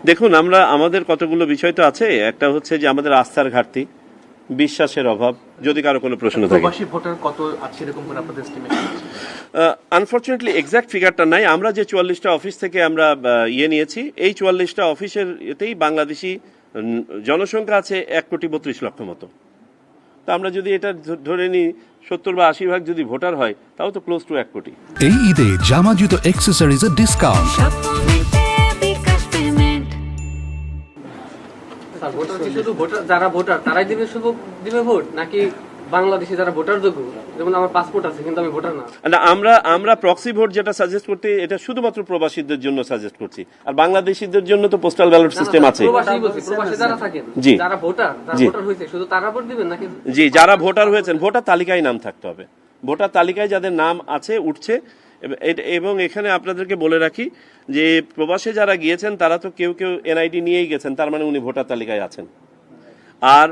দেখুন, আমাদের কতগুলো বিষয় তো আছে। একটা হচ্ছে যে আমাদের আস্থার ঘাটতি, বিশ্বাসের অভাব। যদি কারো কোনো প্রশ্ন থাকে, প্রবাসী ভোটার কত আছে এরকম করে আপনাদের এস্টিমেশন? আনফরচুনেটলি এক্সাক্ট ফিগারটা নাই। আমরা যে 44টা অফিস থেকে আমরা নিয়েছি, এই 44টা অফিসের এতেই বাংলাদেশি জনসংখ্যা আছে 1,32,00,000 মতো। তো আমরা যদি এটা ধরে নিই 70 বা 80 ভাগ যদি ভোটার হয়, তাও তো ক্লোজ টু 1 কোটি। এই ঈদে জামা জুতো অ্যাক্সেসরিজের ডিসকাউন্ট। শুধু ভোটার, যারা ভোটার তারাই দিবে ভোট, নাকি বাংলাদেশি যারা ভোটার যোগ্য, যেমন আমার পাসপোর্ট আছে কিন্তু আমি ভোটার না? না, আমরা প্রক্সি ভোট যেটা সাজেস্ট করতে, এটা শুধুমাত্র প্রবাসীদের জন্য সাজেস্ট করছি। আর বাংলাদেশিদের জন্য তো পোস্টাল ব্যালট সিস্টেম আছে। প্রবাসী যারা থাকেন, যারা ভোটার হয়েছে, শুধু তারা ভোট দিবেন নাকি? জি, যারা ভোটার হয়েছেন, ভোটার তালিকায় নাম থাকতে হবে। ভোটার তালিকায় যাদের নাম আছে, উঠছে। এবং এখানে আপনাদেরকে বলে রাখি যে প্রবাসে যারা গিয়েছেন তারা তো কেউ এনআইডি নিয়েই গেছেন, তার মানে উনি ভোটার তালিকায় আছেন। আর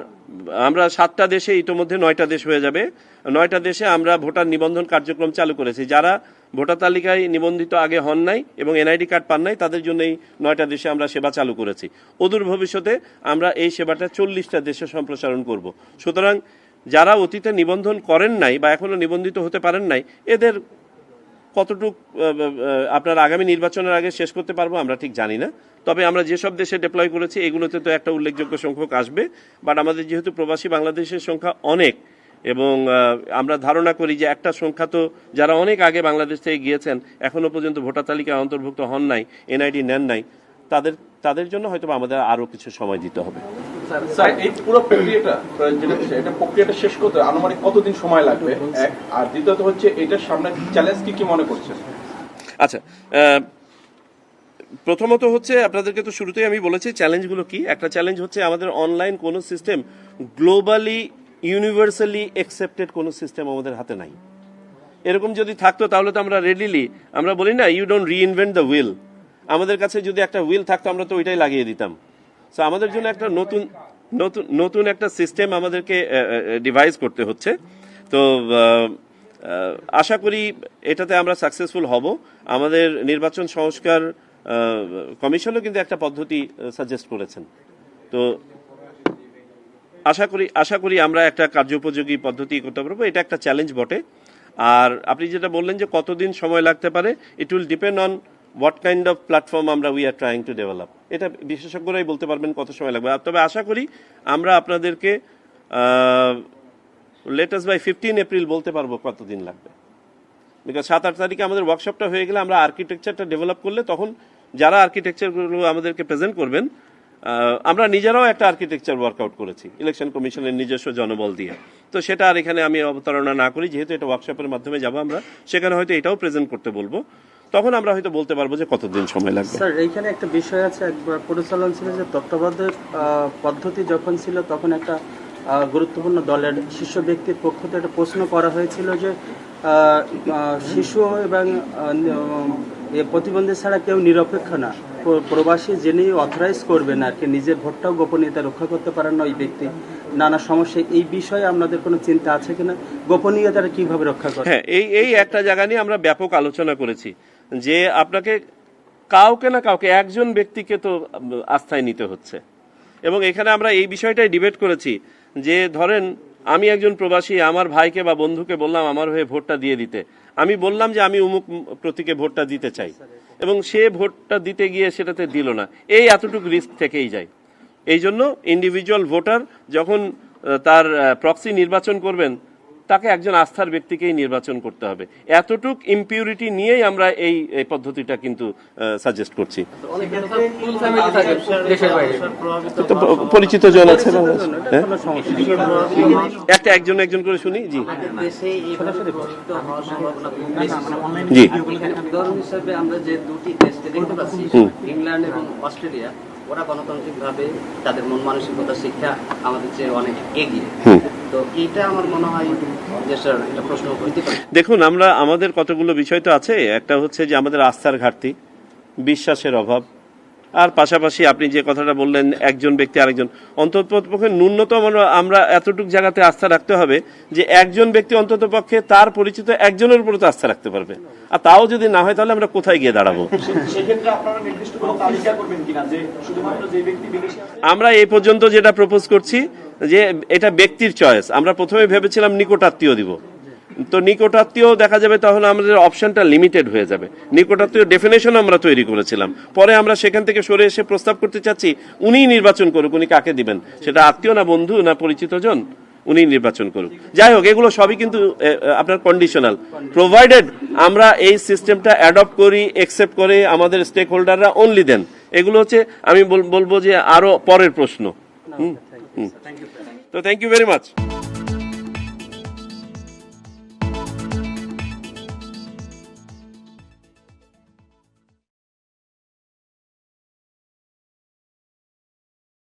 আমরা 7টা দেশে, ইতোমধ্যে 9টা দেশ হয়ে যাবে, 9টা দেশে আমরা ভোটার নিবন্ধন কার্যক্রম চালু করেছি। যারা ভোটার তালিকায় নিবন্ধিত আগে হন নাই এবং এনআইডি কার্ড পান নাই, তাদের জন্য এই 9টা দেশে আমরা সেবা চালু করেছি। অদূর ভবিষ্যতে আমরা এই সেবাটা 40টা দেশে সম্প্রসারণ করব। সুতরাং যারা অতীতে নিবন্ধন করেন নাই বা এখনো নিবন্ধিত হতে পারেন নাই, এদের কতটুক আপনার আগামী নির্বাচনের আগে শেষ করতে পারবো আমরা ঠিক জানি না। তবে আমরা যেসব দেশে ডিপ্লয় করেছি এগুলোতে তো একটা উল্লেখযোগ্য সংখ্যক আসবে। বাট আমাদের যেহেতু প্রবাসী বাংলাদেশের সংখ্যা অনেক, এবং আমরা ধারণা করি যে একটা সংখ্যা তো যারা অনেক আগে বাংলাদেশ থেকে গিয়েছেন, এখনো পর্যন্ত ভোটার তালিকায় অন্তর্ভুক্ত হন নাই, এনআইডি নেন নাই, তাদের জন্য হয়তো আমাদের আরো কিছু সময় দিতে হবে। স্যার, এই পুরো প্রক্রিয়াটা শেষ করতে আনুমানিক কতদিন সময় লাগবে? এক, আর দ্বিতীয়ত হচ্ছে এটার সামনে চ্যালেঞ্জ কি মনে করছেন? আচ্ছা, প্রথমত হচ্ছে আপনাদেরকে তো শুরুতেই আমি বলেছি চ্যালেঞ্জগুলো কি। একটা চ্যালেঞ্জ হচ্ছে আমাদের অনলাইন কোনো সিস্টেম, গ্লোবালি ইউনিভার্সালি অ্যাকসেপ্টেড কোনো সিস্টেম আমাদের হাতে নাই। এরকম যদি থাকতো তাহলে তো আমরা রেডিলি, আমরা বলি না you don't reinvent the wheel, আমাদের কাছে যদি একটা হুইল থাকতো আমরা তো ওইটাই লাগিয়ে দিতাম। সো আমাদের জন্য একটা নতুন একটা সিস্টেম আমাদেরকে ডিভাইস করতে হচ্ছে। তো আশা করি এটাতে আমরা সাকসেসফুল হব। আমাদের নির্বাচন সংস্কার কমিশনও কিন্তু একটা পদ্ধতি সাজেস্ট করেছেন। তো আশা করি আমরা একটা কার্যোপযোগী পদ্ধতি করতে পারবো। এটা একটা চ্যালেঞ্জ বটে। আর আপনি যেটা বললেন যে কতদিন সময় লাগতে পারে, it will depend on what kind of platform আমরা we are trying to develop. এটা বিশেষজ্ঞরাই বলতে পারবেন কত সময় লাগবে। তবে আশা করি আমরা আপনাদেরকে লেটেস্ট বাই 15 এপ্রিল বলতে পারবো কতদিন লাগবে। বিকজ 7-8 তারিখে আমাদের ওয়ার্কশপটা হয়ে গেলে, আমরা আর্কিটেকচারটা ডেভেলপ করলে, তখন যারা আর্কিটেকচারগুলো আমাদেরকে প্রেজেন্ট করবেন, আমরা নিজেরাও একটা আর্কিটেকচার ওয়ার্কআউট করেছি ইলেকশন কমিশনের নিজস্ব জনবল দিয়ে। তো সেটা আর এখানে আমি অবতারণা না করি, যেহেতু এটা ওয়ার্কশপের মাধ্যমে যাবো আমরা, সেখানে হয়তো এটাও প্রেজেন্ট করতে বলবো। তখন আমরা হয়তো বলতে পারবো যে কতদিন সময় লাগবে। স্যার, এইখানে একটা বিষয় আছে, একবার পরিচালন ছিল যে তত্ত্বাবধায়ক পদ্ধতি যখন ছিল তখন একটা গুরুত্বপূর্ণ দলের শীর্ষ ব্যক্তির পক্ষ থেকে একটা প্রশ্ন করা হয়েছিল যে শিশু এবং প্রতিবন্ধী ছাড়া কেউ নিরপেক্ষ না, প্রবাসী যিনি অথরাইজ করবেন আর কি, নিজের ভোটটাও গোপনীয়তা রক্ষা করতে পারেন না ওই ব্যক্তি, নানা সমস্যা। এই বিষয়ে আপনাদের কোনো চিন্তা আছে কিনা, গোপনীয়তাটা কিভাবে রক্ষা করে? হ্যাঁ, এই একটা জায়গা নিয়ে আমরা ব্যাপক আলোচনা করেছি যে আপনাকে কাউকে না কাউকে, একজন ব্যক্তিকে তো আস্থায় নিতে হচ্ছে। এবং এখানে আমরা এই বিষয়টাই ডিবেট করেছি যে ধরেন আমি একজন প্রবাসী, আমার ভাইকে বা বন্ধুকে বললাম আমার হয়ে ভোটটা দিয়ে দিতে, আমি বললাম যে আমি অমুক প্রতীকে ভোটটা দিতে চাই, এবং সে ভোটটা দিতে গিয়ে সেটাতে দিল না, এই এতটুকু রিস্ক থেকেই যায়। এই জন্য ইন্ডিভিজুয়াল ভোটার যখন তার প্রক্সি নির্বাচন করবেন, তাকে একজন আস্থার ব্যক্তিকেই নির্বাচন করতে হবে। এতটুক ইম্পিউরিটি নিয়েই আমরা এই পদ্ধতিটা কিন্তু সাজেস্ট করছি। পরিচিত জন আছে, একজন করে শুনি। জি জি, উদাহরণ হিসেবে আমরা যে দুটি দেশকে দেখতে পাচ্ছি, ইংল্যান্ড এবং অস্ট্রেলিয়া, ওরা গণতান্ত্রিক ভাবে তাদের মন মানসিকতা শিক্ষা আমাদের চেয়ে অনেক এগিয়ে। তো এটা আমার মনে হয় যে স্যার এটা প্রশ্ন হইতে পারে। দেখুন, আমাদের কতগুলো বিষয় তো আছে। একটা হচ্ছে যে আমাদের আস্থার ঘাটতি, বিশ্বাসের অভাব, আর পাশাপাশি আপনি যে কথাটা বললেন একজন ব্যক্তি আরেকজন, অন্ততপক্ষে ন্যূনতম আমরা এতটুকু জায়গাতে আস্থা রাখতে হবে যে একজন ব্যক্তি অন্ততপক্ষে তার পরিচিত একজনের উপর তো আস্থা রাখতে পারবে, আর তাও যদি না হয় তাহলে আমরা কোথায় গিয়ে দাঁড়াবো? সেক্ষেত্রে আপনারা নির্দিষ্ট কোনো তালিকা করবেন কিনা যে শুধুমাত্র যে ব্যক্তি বিদেশে আছে? আমরা এই পর্যন্ত যেটা প্রপোজ করছি যে এটা ব্যক্তির চয়েস। আমরা প্রথমে ভেবেছিলাম নিকটাত্মীয় দিব, তো নিকটাত্মীয় দেখা যাবে তাহলে আমাদের অপশনটা লিমিটেড হয়ে যাবে। নিকটাত্মীয় ডেফিনেশন আমরা তৈরি করেছিলাম, পরে আমরা সেখান থেকে সরে এসে প্রস্তাব করতে চাচ্ছি উনিই নির্বাচন করুক, উনি কাকে দিবেন, সেটা আত্মীয় না বন্ধু না পরিচিত জন, উনি নির্বাচন করুক। যাই হোক, এগুলো সবই কিন্তু আপনার কন্ডিশনাল, প্রোভাইডেড আমরা এই সিস্টেমটা অ্যাডপ্ট করি, একসেপ্ট করে আমাদের স্টেক হোল্ডাররা অনলি দেন। এগুলো হচ্ছে আমি বলবো যে আরো পরের প্রশ্ন। তো থ্যাংক ইউ ভেরি মাচ।